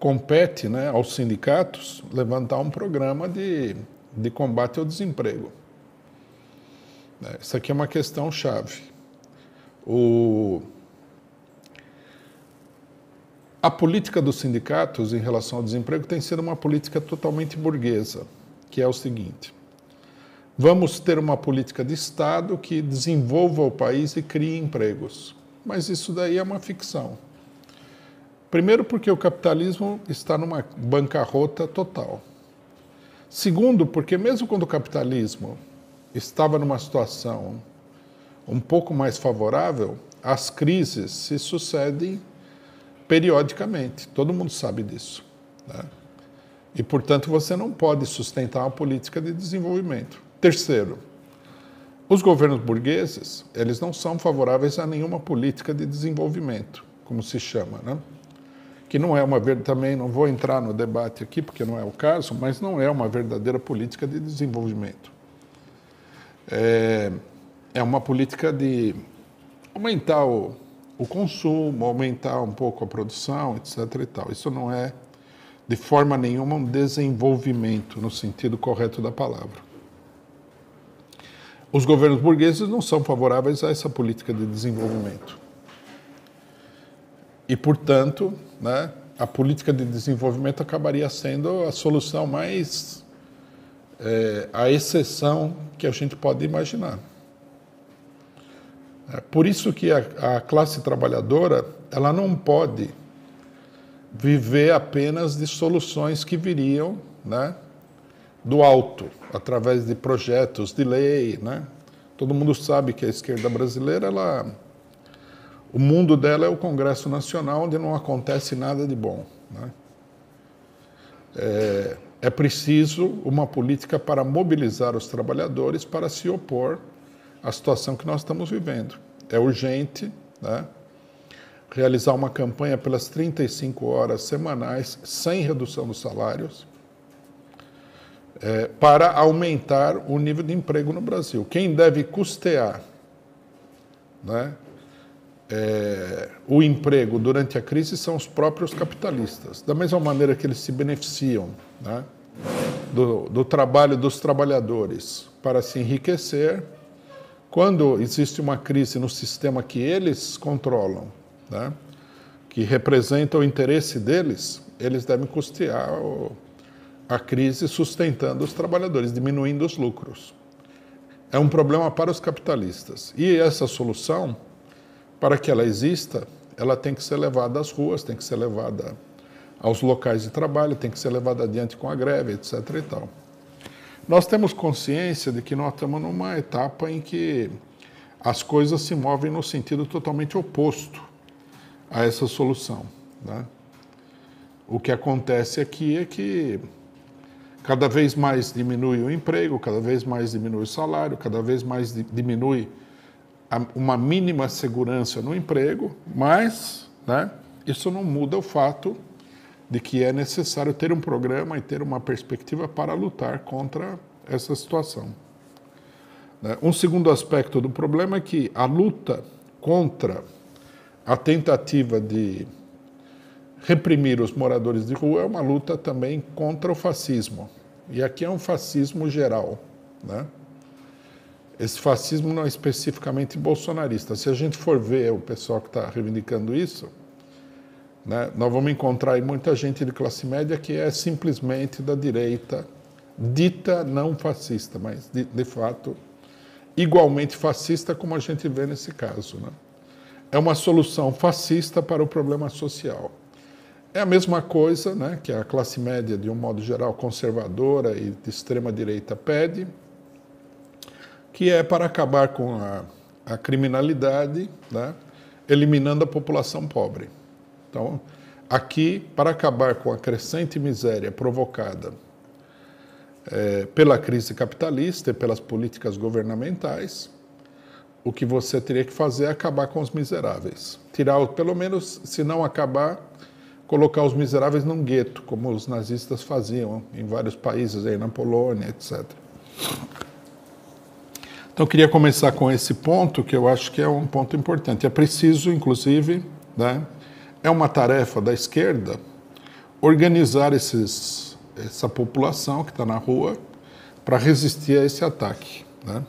compete, né, aos sindicatos levantar um programa de combate ao desemprego. Isso aqui é uma questão chave. A política dos sindicatos em relação ao desemprego tem sido uma política totalmente burguesa, que é o seguinte: vamos ter uma política de Estado que desenvolva o país e crie empregos. Mas isso daí é uma ficção. Primeiro, porque o capitalismo está numa bancarrota total. Segundo, porque mesmo quando o capitalismo estava numa situação um pouco mais favorável, as crises se sucedem periodicamente. Todo mundo sabe disso, né? E, portanto, você não pode sustentar uma política de desenvolvimento. Terceiro, os governos burgueses, eles não são favoráveis a nenhuma política de desenvolvimento, como se chama, né? Que não é também não vou entrar no debate aqui, porque não é o caso, mas não é uma verdadeira política de desenvolvimento. É uma política de aumentar o consumo, aumentar um pouco a produção, etc. e tal. Isso não é, de forma nenhuma, um desenvolvimento no sentido correto da palavra. Os governos burgueses não são favoráveis a essa política de desenvolvimento. E, portanto, né, a política de desenvolvimento acabaria sendo a solução mais, a exceção que a gente pode imaginar. Por isso que a classe trabalhadora, ela não pode viver apenas de soluções que viriam, né, do alto, através de projetos de lei, né? Todo mundo sabe que a esquerda brasileira, o mundo dela é o Congresso Nacional, onde não acontece nada de bom, né? É preciso uma política para mobilizar os trabalhadores para se opor à situação que nós estamos vivendo. É urgente, né, realizar uma campanha pelas 35 horas semanais, sem redução dos salários, para aumentar o nível de emprego no Brasil. Quem deve custear, né, o emprego durante a crise são os próprios capitalistas. Da mesma maneira que eles se beneficiam, né, do trabalho dos trabalhadores para se enriquecer, quando existe uma crise no sistema que eles controlam, né, que representa o interesse deles, eles devem custear a crise sustentando os trabalhadores, diminuindo os lucros. É um problema para os capitalistas. E essa solução, para que ela exista, ela tem que ser levada às ruas, tem que ser levada aos locais de trabalho, tem que ser levada adiante com a greve, etc. e tal. Nós temos consciência de que nós estamos numa etapa em que as coisas se movem no sentido totalmente oposto a essa solução, né? O que acontece aqui é que cada vez mais diminui o emprego, cada vez mais diminui o salário, cada vez mais diminui uma mínima segurança no emprego, mas, né, isso não muda o fato de que é necessário ter um programa e ter uma perspectiva para lutar contra essa situação. Um segundo aspecto do problema é que a luta contra a tentativa de reprimir os moradores de rua é uma luta também contra o fascismo. E aqui é um fascismo geral, né? Esse fascismo não é especificamente bolsonarista. Se a gente for ver o pessoal que está reivindicando isso, né, nós vamos encontrar aí muita gente de classe média que é simplesmente da direita, dita não fascista, mas de fato igualmente fascista, como a gente vê nesse caso, né? É uma solução fascista para o problema social. É a mesma coisa, né, que a classe média, de um modo geral, conservadora e de extrema-direita pede, que é para acabar com a criminalidade, né, eliminando a população pobre. Então, aqui, para acabar com a crescente miséria provocada pela crise capitalista e pelas políticas governamentais, o que você teria que fazer é acabar com os miseráveis. Tirar, pelo menos, se não acabar, colocar os miseráveis num gueto, como os nazistas faziam em vários países, aí na Polônia, etc. Então, eu queria começar com esse ponto, que eu acho que é um ponto importante. É preciso, inclusive, né, é uma tarefa da esquerda, organizar essa população que está na rua para resistir a esse ataque, né?